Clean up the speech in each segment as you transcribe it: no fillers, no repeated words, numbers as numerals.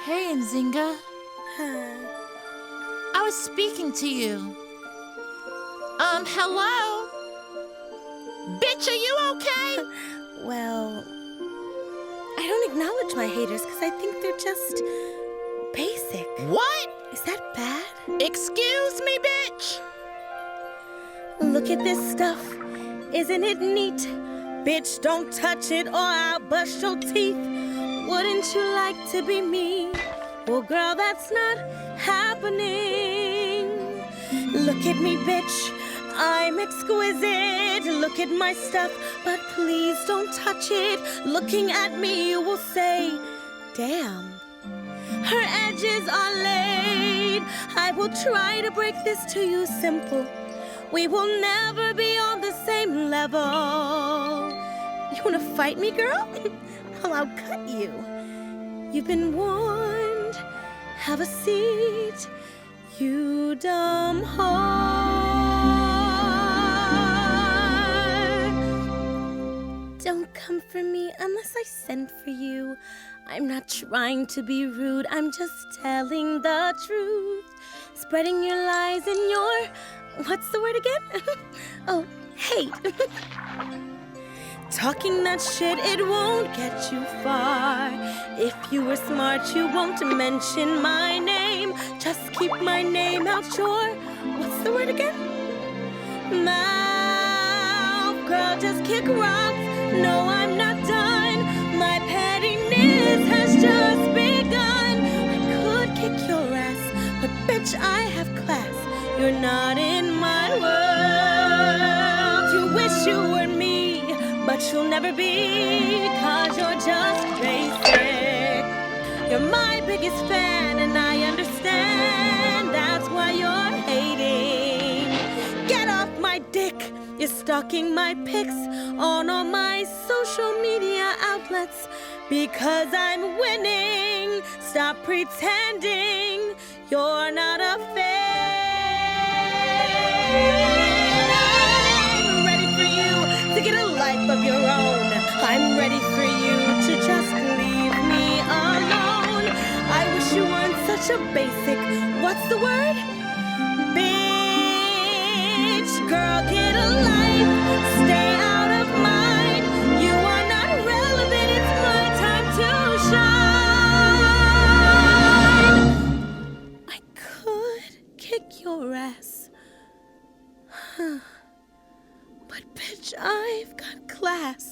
Hey, Nzinga. Huh. I was speaking to you. Hello? Bitch, are you okay? Well, I don't acknowledge my haters because I think they're just basic. What? Is that bad? Excuse me, bitch? Look at this stuff. Isn't it neat? Bitch, don't touch it or I'll bust your teeth. Wouldn't you like to be me? Well, girl, that's not happening. Look at me, bitch. I'm exquisite. Look at my stuff, but please don't touch it. Looking at me, you will say, damn. Her edges are laid. I will try to break this to you simple. We will never be on the same level. You wanna fight me, girl? I'll outcut you. You've been warned. Have a seat, you dumb whore. Don't come for me unless I send for you. I'm not trying to be rude, I'm just telling the truth. Spreading your lies and your, what's the word again? Oh, hate. Talking that shit, it won't get you far. If you were smart, you won't mention my name. Just keep my name out your, what's the word again? Mouth. Girl, just kick rocks. No, I'm not done. My pettiness has just begun. I could kick your ass, but bitch, I have class. You're not in my world. You wish you were me, but you'll never be, 'cause you're just basic. You're my biggest fan, and I understand that's why you're hating. Get off my dick. You're stalking my pics on all my social media outlets because I'm winning. Stop pretending you're not a fan. I'm ready for you to get a life of your own. I'm ready for you to just leave me alone. I wish you weren't such a basic, what's the word? Bitch, girl, get a life, stay out of mine. You are not relevant, it's my time to shine. I could kick your ass. But bitch, I've got class.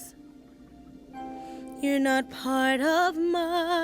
You're not part of my